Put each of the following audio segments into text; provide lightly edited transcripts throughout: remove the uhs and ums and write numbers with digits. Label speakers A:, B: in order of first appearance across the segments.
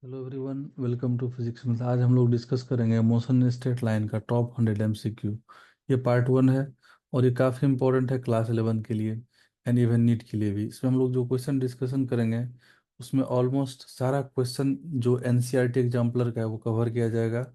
A: Hello everyone, welcome to physics में। आज हम लोग डिस्कस करेंगे मोशन स्टेट लाइन का टॉप 100 एमसीक्यू। ये पार्ट 1 है और ये काफ़ी इंपॉर्टेंट है क्लास 11 के लिए एंड इवन नीट के लिए भी। इसमें हम लोग जो क्वेश्चन डिस्कशन करेंगे उसमें ऑलमोस्ट सारा क्वेश्चन जो एनसीईआरटी एग्जाम्पलर का है वो कवर किया जाएगा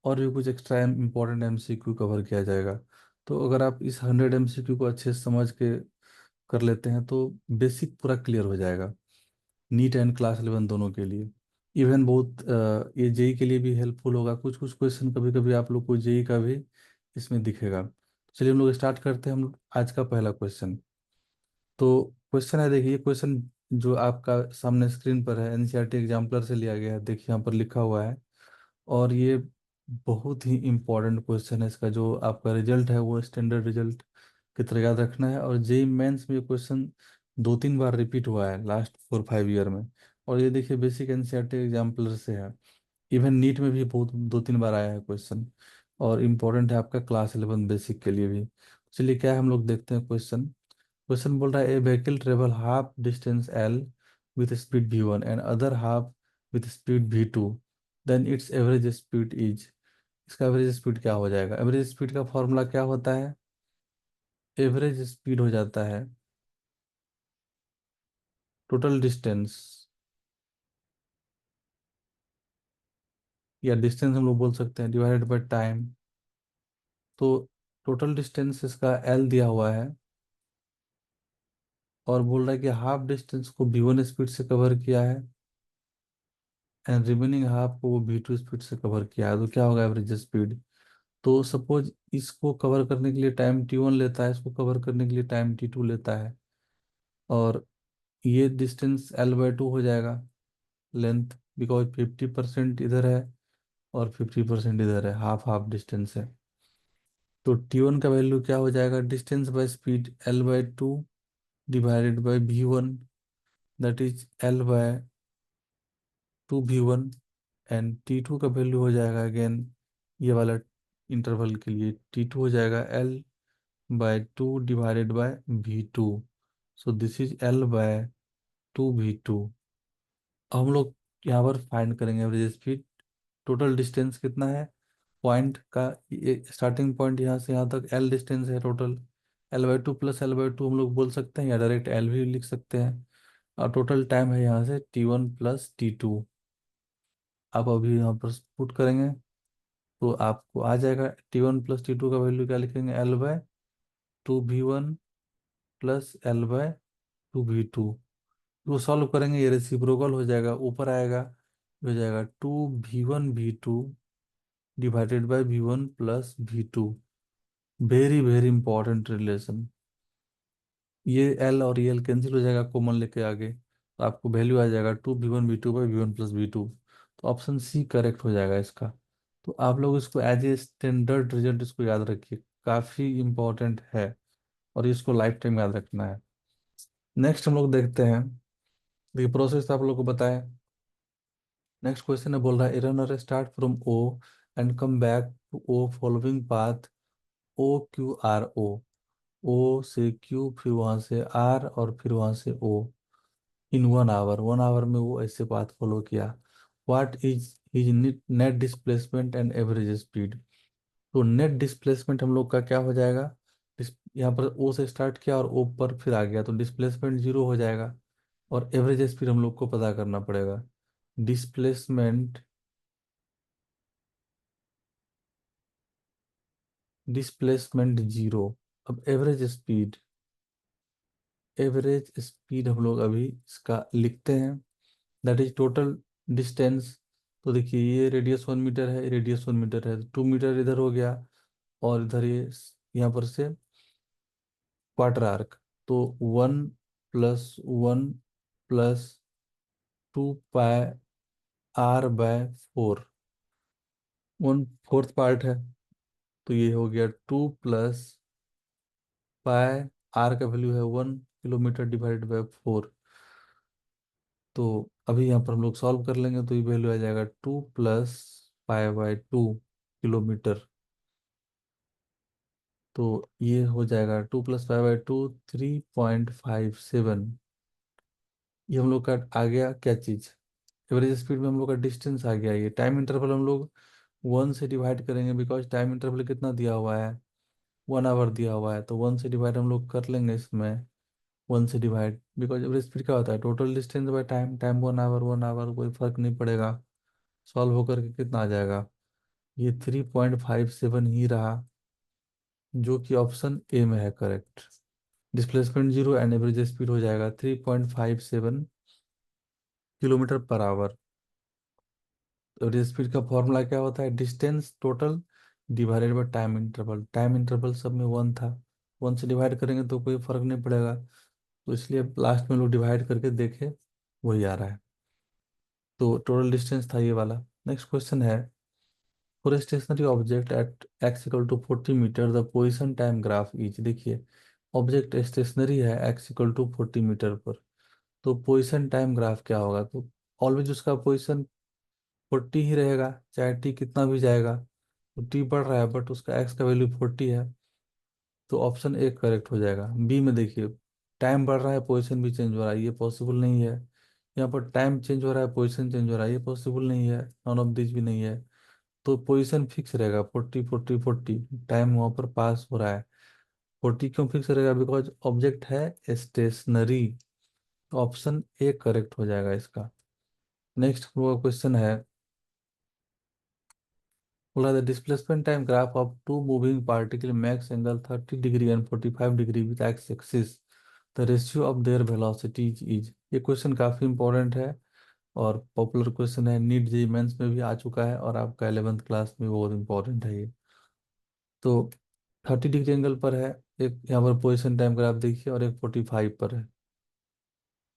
A: और भी कुछ एक्स्ट्रा इंपॉर्टेंट एमसीक्यू कवर किया जाएगा। तो अगर आप इस 100 एमसीक्यू को अच्छे से समझ के कर लेते हैं तो बेसिक पूरा क्लियर हो जाएगा नीट एंड क्लास 11 दोनों के लिए। इवन बहुत ये जेई के लिए भी हेल्पफुल होगा। कुछ कुछ क्वेश्चन कभी कभी आप लोग को जेई का भी इसमें दिखेगा। चलिए हम लोग स्टार्ट करते हैं। हम लोग आज का पहला क्वेश्चन। तो क्वेश्चन है, देखिए क्वेश्चन जो आपका सामने स्क्रीन पर है एनसीईआरटी एग्जाम्पलर से लिया गया है। देखिए यहाँ पर लिखा हुआ है और ये बहुत ही इम्पोर्टेंट क्वेश्चन है। इसका जो आपका रिजल्ट है वो स्टैंडर्ड रिजल्ट की तरह याद रखना है। और जेई मेंस में ये क्वेश्चन 2-3 बार रिपीट हुआ है लास्ट 4-5 ईयर में। और ये देखिए बेसिक एनसीईआरटी एग्जाम्पलर से है। इवन नीट में भी बहुत 2-3 बार आया है क्वेश्चन और इम्पोर्टेंट है आपका क्लास 11 बेसिक के लिए भी। चलिए क्या है, हम लोग देखते हैं क्वेश्चन। क्वेश्चन बोल रहा है a vehicle travel half distance L with speed v1 and other half with speed v2, then its average speed is. इसका एवरेज स्पीड क्या हो जाएगा? एवरेज स्पीड का फॉर्मूला क्या होता है? एवरेज स्पीड हो जाता है टोटल डिस्टेंस, या डिस्टेंस हम लोग बोल सकते हैं, डिवाइडेड बाय टाइम। तो टोटल डिस्टेंस इसका एल दिया हुआ है और बोल रहा है कि हाफ डिस्टेंस को v1 स्पीड से कवर किया है एंड रिमेनिंग हाफ को वो v2 स्पीड से कवर किया है। तो क्या होगा एवरेज स्पीड? तो सपोज इसको कवर करने के लिए टाइम t1 लेता है, इसको कवर करने के लिए टाइम t2 लेता है, और ये डिस्टेंस l/2 हो जाएगा लेंथ, बिकॉज 50% इधर है और 50% इधर है, हाफ हाफ डिस्टेंस है। तो t1 का वैल्यू क्या हो जाएगा? Distance by speed l/2 divided by v1, that is l/2v1। And t2 का वैल्यू हो जाएगा अगेन ये वाला इंटरवल के लिए t2 हो जाएगा l/2 divided by v2। So this is l/2v2। हम लोग यहाँ पर फाइंड करेंगे एवरेज स्पीड। टोटल डिस्टेंस कितना है पॉइंट का? स्टार्टिंग पॉइंट यहाँ से यहाँ तक एल डिस्टेंस है टोटल। l/2 प्लस l/2 हम लोग बोल सकते हैं या डायरेक्ट एल भी लिख सकते हैं। और टोटल टाइम है यहाँ से t1 प्लस t2। आप अभी यहाँ पर पुट करेंगे तो आपको आ जाएगा t1 प्लस t2 का वैल्यू क्या लिखेंगे? l/2v1 plus l/2v2। वो सॉल्व करेंगे, ये रेसिप्रोकल हो जाएगा, ऊपर आएगा, ये हो जाएगा 2v1v2 divided by v1 plus v2। Very very important relation. ये एल और ये एल कैंसिल हो जाएगा, कॉमन लेके आगे तो आपको वैल्यू आ जाएगा 2v1v2 by v1 plus v2। तो ऑप्शन सी करेक्ट हो जाएगा इसका। तो आप लोग इसको एज ए स्टैंडर्ड रिजल्ट इसको याद रखिए, काफ़ी इंपॉर्टेंट है और इसको लाइफ टाइम याद रखना है। नेक्स्ट हम लोग देखते हैं, देखिए प्रोसेस तो आप लोग को बताएं। नेक्स्ट क्वेश्चन है, बोल रहा है runner start from O and come back to O following path OQRO। O से क्यू, फिर वहां से आर और फिर वहां से ओ, इन 1 आवर। 1 आवर में वो ऐसे पाथ फॉलो किया। What is his net displacement and average speed? तो नेट डिस्प्लेसमेंट हम लोग का क्या हो जाएगा? यहाँ पर ओ से स्टार्ट किया और ओ पर फिर आ गया तो डिस्प्लेसमेंट 0 हो जाएगा। और एवरेज स्पीड हम लोग को पता करना पड़ेगा। Displacement displacement 0। अब एवरेज स्पीड हम लोग अभी इसका लिखते हैं, दैट इज टोटल डिस्टेंस। तो देखिए ये रेडियस 1 मीटर है, रेडियस 1 मीटर है, तो 2 मीटर इधर हो गया और इधर ये यहाँ पर से क्वार्टर आर्क। तो 1+1+2πr/4, 1/4 पार्ट है। तो ये हो गया 2+π, आर का वैल्यू है 1 किलोमीटर डिवाइडेड बाय 4। तो अभी यहाँ पर हम लोग सॉल्व कर लेंगे तो ये वैल्यू आ जाएगा 2+π/2 किलोमीटर। तो ये हो जाएगा 2+π/2 3.57। ये हम लोग का आ गया क्या चीज? एवरेज स्पीड में हम लोग का डिस्टेंस आ गया। ये टाइम इंटरवल हम लोग 1 से डिवाइड करेंगे, बिकॉज टाइम इंटरवल कितना दिया हुआ है, 1 आवर दिया हुआ है, तो 1 से डिवाइड हम लोग कर लेंगे इसमें। 1 से डिवाइड, बिकॉज एवरेज स्पीड क्या होता है, total distance by time. Time 1 hour, 1 hour कोई फर्क नहीं पड़ेगा। सॉल्व होकर के कितना आ जाएगा, ये 3.57 ही रहा, जो कि ऑप्शन ए में है correct. Displacement zero and average speed हो जाएगा 3.57 kilometre per hour. Average speed का फॉर्मूला क्या होता है, distance total divided by time interval. Time interval सब में 1 था, 1 से डिवाइड करेंगे तो कोई फर्क नहीं पड़ेगा, तो इसलिए लास्ट में लोग डिवाइड करके देखे, वही आ रहा है। तो टोटल डिस्टेंस था ये वाला। नेक्स्ट क्वेश्चन है, for stationary object at X equal to 40 metre the position time graph is. देखिए, ऑब्जेक्ट स्टेशनरी है एक्स इक्वल टू 40 मीटर पर, तो पोजिशन टाइम ग्राफ क्या होगा, तो ऑलवेज उसका पोजिशन 40 ही रहेगा, चाहे टी कितना भी जाएगा। तो टी बढ़ रहा है बट उसका एक्स का वैल्यू 40 है, तो ऑप्शन ए करेक्ट हो जाएगा। बी में देखिए, टाइम बढ़ रहा है पोजीशन भी चेंज हो रहा है, ये पॉसिबल नहीं है। यहाँ पर टाइम चेंज हो रहा है, पोजीशन चेंज हो रहा है, ये पॉसिबल नहीं है, नॉन ऑफ दिस भी नहीं है। तो पोजीशन फिक्स रहेगा 40 40 40, टाइम वहाँ पर पास हो रहा है। 40 क्यों फिक्स रहेगा, बिकॉज ऑब्जेक्ट है स्टेशनरी। ऑप्शन ए करेक्ट हो जाएगा इसका। नेक्स्ट क्वेश्चन है, बोला the displacement time graph of two moving particle makes angle 30 degree and 45 degree with X axis, the ratio of their velocities is. ये question काफी important है और पॉपुलर क्वेश्चन है, नीट जेईई मेंस में भी आ चुका है और आपका 11th क्लास में बहुत इंपॉर्टेंट है ये। तो 30 डिग्री एंगल पर है, एक यहाँ पर पोजिशन टाइम ग्राफ देखिए, और एक 45 पर है।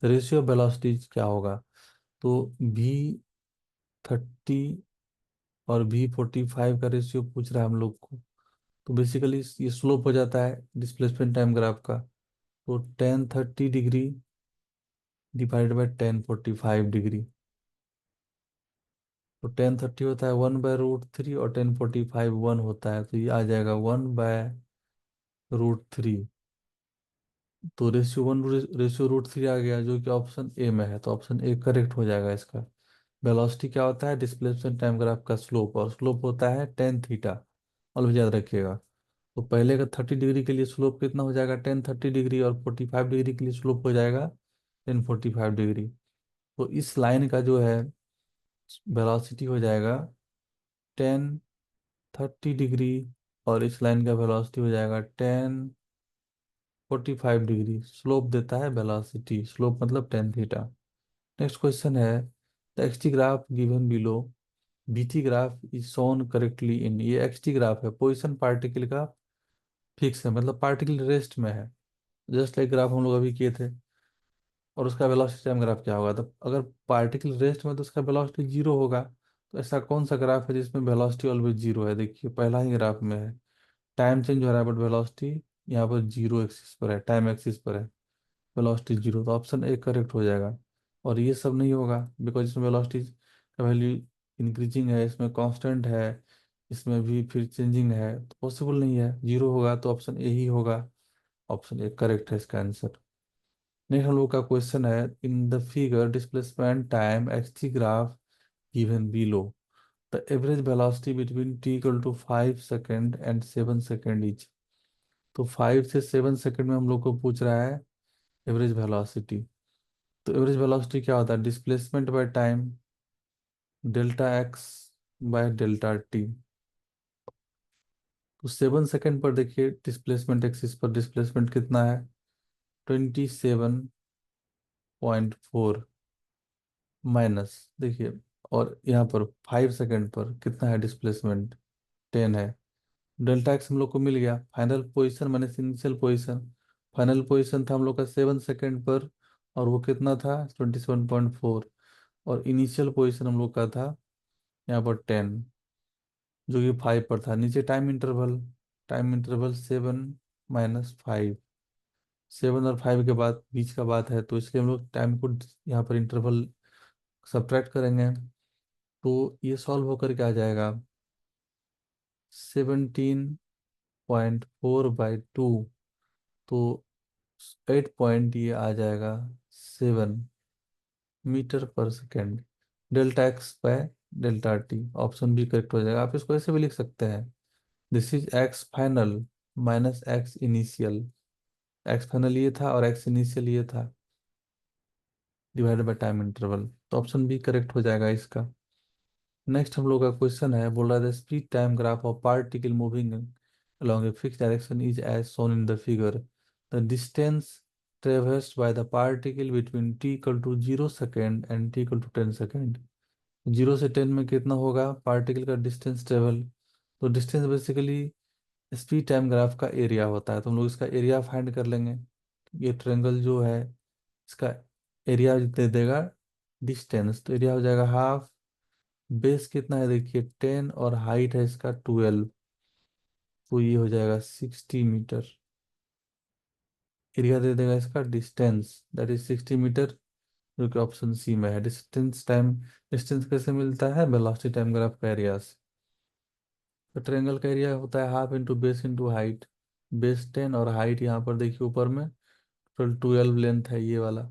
A: रेशियो ऑफ वेलोसिटीज क्या होगा, तो V30 और V45 का रेशियो पूछ रहा है हम लोग को। तो बेसिकली ये स्लोप हो जाता है डिस्प्लेसमेंट टाइम ग्राफ का, तो 10 30 डिग्री डिवाइड बाय 10 45 डिग्री। तो 10 30 होता है 1/√3 और 10 45 1 होता है, तो ये आ जाएगा 1/√3। तो रेशियो √3 आ गया, जो कि ऑप्शन ए में है, तो ऑप्शन ए करेक्ट हो जाएगा इसका। वेलोसिटी क्या होता है, डिस्प्लेसमेंट टाइम ग्राफ का स्लोप, और स्लोप होता है 10 थीटा, ऑलवेज याद रखिएगा। तो पहले का 30 डिग्री के लिए स्लोप कितना हो जाएगा, 10 30 डिग्री, और 45 डिग्री के लिए स्लोप हो जाएगा 10 45 डिग्री। तो इस लाइन का जो है वेलोसिटी हो जाएगा 10 30 डिग्री, और इस लाइन का वेलोसिटी हो जाएगा 10 45 डिग्री। स्लोप देता है वेलोसिटी, स्लोप मतलब 10 थीटा। नेक्स्ट क्वेश्चन है, the XT graph given below VT graph is shown correctly in. ये एक्सटी ग्राफ है, पोजिशन पार्टिकल का फिक्स है, मतलब पार्टिकल रेस्ट में है, जस्ट लाइक ग्राफ हम लोग अभी किए थे। और उसका वेलोसिटी टाइम ग्राफ क्या होगा, तो अगर पार्टिकल रेस्ट में तो उसका वेलोसिटी जीरो होगा। तो ऐसा कौन सा ग्राफ है जिसमें वेलोसिटी ऑलवेज जीरो है, देखिए पहला ही ग्राफ में है, टाइम चेंज हो रहा है बट वेलोसिटी यहाँ पर जीरो एक्सिस पर है, टाइम एक्सिस पर है, वेलोसिटी जीरो, तो ऑप्शन ए करेक्ट हो जाएगा। और ये सब नहीं होगा, बिकॉज इसमें वेलोसिटी का वैल्यू इंक्रीजिंग है, इसमें कांस्टेंट है, इसमें भी फिर चेंजिंग है, तो पॉसिबल नहीं है, जीरो होगा, तो ऑप्शन ए ही होगा। ऑप्शन ए करेक्ट है इसका आंसर। नेक्स्ट हम लोग का क्वेश्चन है, in the figure displacement time X graph given below the average velocity between t equal to 5 second and 7 second is. तो 5 से 7 सेकेंड में हम लोग को पूछ रहा है एवरेज वेलोसिटी। तो एवरेज वेलोसिटी क्या होता है, displacement by time delta X by delta T. तो 7 सेकेंड पर देखिए, डिस्प्लेसमेंट एक्सिस पर डिस्प्लेसमेंट कितना है, 27.4 माइनस, देखिए, और यहाँ पर 5 सेकेंड पर कितना है डिस्प्लेसमेंट, 10 है। डेल्टा एक्स हम लोग को मिल गया, final position minus initial position. Final position था हम लोग का 7 सेकेंड पर, और वो कितना था 27.4, और इनिशियल पोजीशन हम लोग का था यहाँ पर 10, जो कि 5 पर था। नीचे टाइम इंटरवल 7 - 5, 7 और 5 के बाद बीच का बात है, तो इसलिए हम लोग टाइम को यहाँ पर इंटरवल सब्ट्रैक्ट करेंगे, तो ये सॉल्व होकर के आ जाएगा 17.4/2, तो 8 पॉइंट ये आ जाएगा 7 metre per second. Delta X by delta T, option B correct हो जाएगा। आप इसको ऐसे भी लिख सकते हैं, this is X final minus X initial. X final ये था और एक्स इनिशियल ये था, डिवाइडेड बाय टाइम इंटरवल, तो ऑप्शन बी करेक्ट हो जाएगा इसका। नेक्स्ट हम लोग का क्वेश्चन है, बोल रहा है speed time graph of particle moving along a fixed direction is as shown in the figure. The distance traversed by the particle between t equal to 0 second and t equal to 10 second. 0 से 10 में कितना होगा particle का distance travel? तो distance basically speed time graph का area होता है, तो हम लोग इसका एरिया फाइंड कर लेंगे। ये ट्रायंगल जो है इसका एरिया दे देगा डिस्टेंस, तो एरिया हो जाएगा हाफ, बेस कितना है देखिए 10 और हाइट है इसका 12, तो ये हो जाएगा 60 मीटर। एरिया दे देगा इसका डिस्टेंस, दैट इज 60 मीटर, जो कि ऑप्शन सी में है। डिस्टेंस कैसे मिलता है? वेलोसिटी टाइम ग्राफ का एरिया से। तो ट्रायंगल का एरिया होता है half into base into height, base 10 और हाइट यहाँ पर देखिए ऊपर में 12 लेंथ है ये वाला।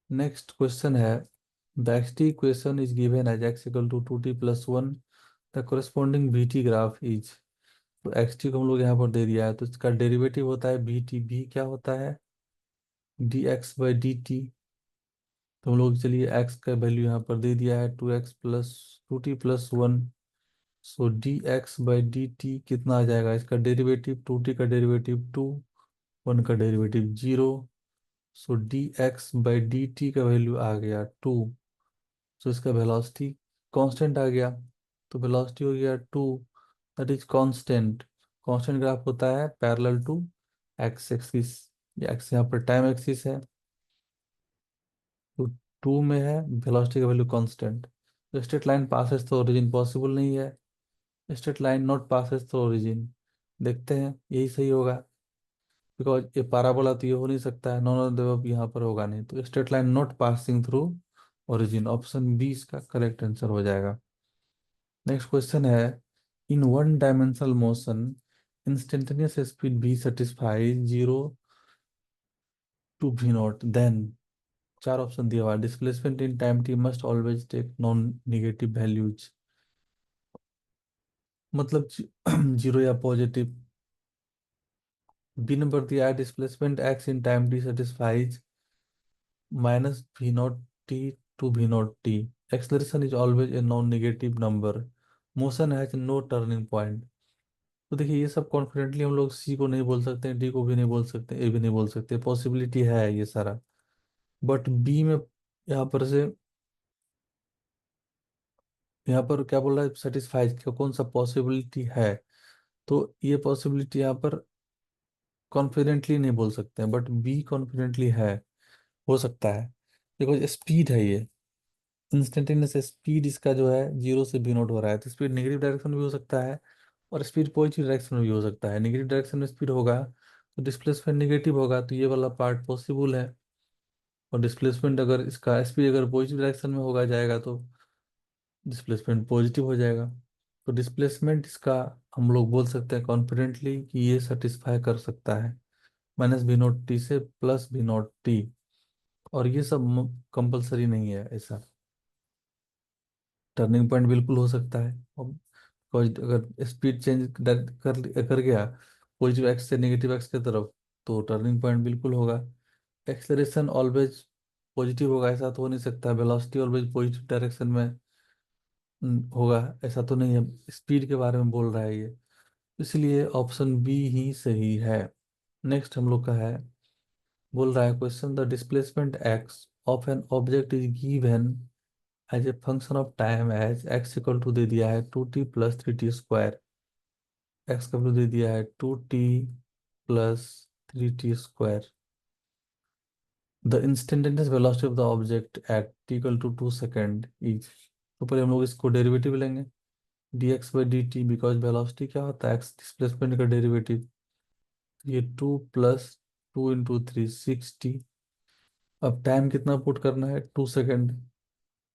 A: नेक्स्ट क्वेश्चन है, the xt equation is given as x equal to 2t+1, the corresponding vt graph is. तो xt को हम लोग यहाँ पर दे दिया है, तो इसका डेरिवेटिव होता है vt, v क्या होता है dx/dt। तो हम लोग चलिए x का वैल्यू यहाँ पर दे दिया है 2t+1, सो dx/dt कितना आ जाएगा? इसका डेरिवेटिव 2t का डेरिवेटिव 2, 1 का डेरिवेटिव 0, सो dx/dt का वैल्यू आ गया 2। सो इसका वेलोसिटी कांस्टेंट आ गया, तो वेलोसिटी हो गया 2, that is constant. Constant graph होता है पैरेलल टू एक्स एक्सिस, ये एक्स यहाँ पर टाइम एक्सिस है, तो 2 में है वेलोसिटी का वैल्यू कांस्टेंट। तो straight line passes through origin possible नहीं है, straight line not passes through origin. देखते हैं यही सही होगा, बिकॉज ये पैराबोला तो ये हो नहीं सकता है, नॉन ऑफ द अबव यहाँ पर होगा नहीं, तो straight line not passing through origin, option B इसका करेक्ट आंसर हो जाएगा। नेक्स्ट क्वेश्चन है, in one dimensional motion instantaneous speed v satisfies 0 to v0, then चार ऑप्शन दिया हुआ है, displacement in time t must always take non negative values, मतलब zero या पॉजिटिव। बी नंबर दिया है displacement x in time t satisfies -v0t to v0t, acceleration is always a non negative number, motion has no turning point. तो देखिए ये सब confidently हम लोग सी को नहीं बोल सकते, डी को भी नहीं बोल सकते, ए भी नहीं बोल सकते, पॉसिबिलिटी है ये सारा, बट बी में यहाँ पर से, यहाँ पर क्या बोल रहा है सेटिस्फाइज, कौन सा पॉसिबिलिटी है? तो ये पॉसिबिलिटी यहाँ पर कॉन्फिडेंटली नहीं बोल सकते हैं, बट बी कॉन्फिडेंटली है, हो सकता है। देखो स्पीड है ये, इंस्टेंटेनियस स्पीड इसका जो है 0 से v0 हो रहा है, तो स्पीड नेगेटिव डायरेक्शन में भी हो सकता है और स्पीड पॉजिटिव डायरेक्शन में भी हो सकता है। नेगेटिव डायरेक्शन में स्पीड होगा तो डिस्प्लेसमेंट नेगेटिव होगा, तो ये वाला पार्ट पॉसिबल है। और डिस्प्लेसमेंट अगर इसका स्पीड अगर पॉजिटिव डायरेक्शन में होगा जाएगा तो डिस्प्लेसमेंट पॉजिटिव हो जाएगा। तो डिस्प्लेसमेंट इसका हम लोग बोल सकते हैं कॉन्फिडेंटली कि ये सेटिस्फाई कर सकता है -v0t से +v0t, और ये सब कंपलसरी नहीं है ऐसा। टर्निंग पॉइंट बिल्कुल हो सकता है, और अगर स्पीड चेंज कर गया पॉजिटिव एक्स से नेगेटिव एक्स की तरफ, तो टर्निंग पॉइंट बिल्कुल होगा। एक्सलेरेशन ऑलवेज पॉजिटिव होगा ऐसा तो हो नहीं सकता, वेलोसिटी ऑलवेज पॉजिटिव डायरेक्शन में होगा ऐसा तो नहीं है, स्पीड के बारे में बोल रहा है ये, इसलिए ऑप्शन बी ही सही है। नेक्स्ट हम लोग का है, बोल रहा है question, the displacement X of an object is given as a function of time as X equal to दे दिया है 2t+3t², एक्स का वैल्यू दे दिया है 2t+3t², the instantaneous velocity of the object at t equal to 2 second is. तो पहले हम लोग इसको डेरिवेटिव लेंगे dx/dt, बिकॉज वेलोसिटी क्या होता है एक्स डिस्प्लेसमेंट का डेरिवेटिव, ये 2+2 × 3 अब टाइम कितना पुट करना है 2 सेकेंड,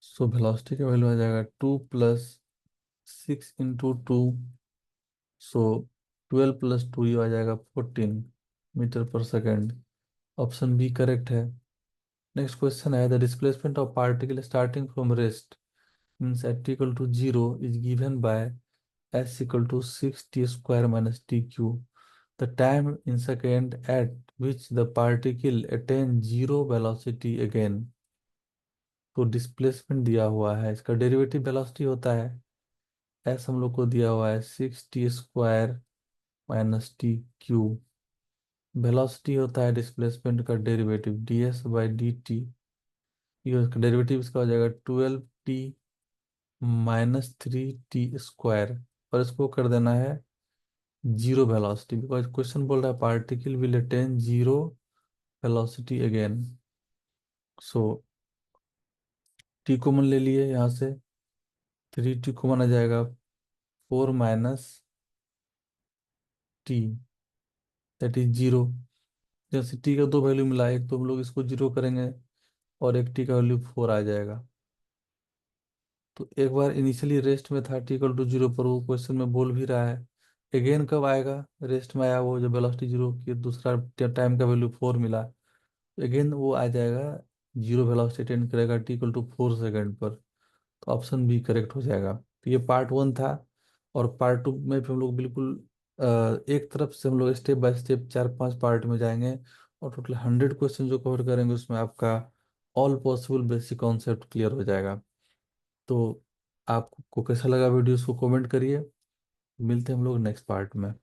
A: सो वेलोसिटी का वैल्यू आ जाएगा 2+6 × 2, सो 12+2 ये आ जाएगा 14 metre per second, option B correct है। नेक्स्ट क्वेश्चन है the displacement of particle starting from rest means at equal to zero is given by s equal to 6t square minus tq. The time in second at which the particle attain zero velocity again. तो displacement दिया हुआ है, इसका derivative velocity होता है s हम लोग को दिया हुआ है 6t² minus T Q. Velocity होता है डिस्प्लेसमेंट का डेरिवेटिव ds/dt। ये उसका डेरिवेटिव इसका हो जाएगा 12t - 3t²। और इसको कर देना है जीरो वेलोसिटी बिकॉज क्वेश्चन बोल रहा है particle will attain zero velocity again. So T common ले लिए यहाँ से, 3t कॉमन आ जाएगा 4 - टी, दैट इज जीरो। जैसे टी का दो वैल्यू मिला, एक तो हम लोग इसको जीरो करेंगे और एक टी का वैल्यू 4 आ जाएगा। तो एक बार इनिशियली रेस्ट में था टी इक्वल टू जीरो पर, वो क्वेश्चन में बोल भी रहा है अगेन कब आएगा, रेस्ट में आया वो जब वेलोसिटी जीरो की दूसरा टाइम का वैल्यू 4 मिला, अगेन वो आ जाएगा जीरो वेलोसिटी अटेन करेगा टी इक्वल टू 4 सेकेंड पर। तो ऑप्शन बी करेक्ट हो जाएगा। तो ये पार्ट वन था। और पार्ट टू में फिर हम लोग बिल्कुल एक तरफ से हम लोग स्टेप बाय स्टेप 4-5 पार्ट में जाएंगे और टोटल 100 क्वेश्चन जो कवर करेंगे उसमें आपका all possible basic concept clear हो जाएगा। तो आपको कैसा लगा वीडियो, उसको कमेंट करिए। मिलते हैं हम लोग नेक्स्ट पार्ट में।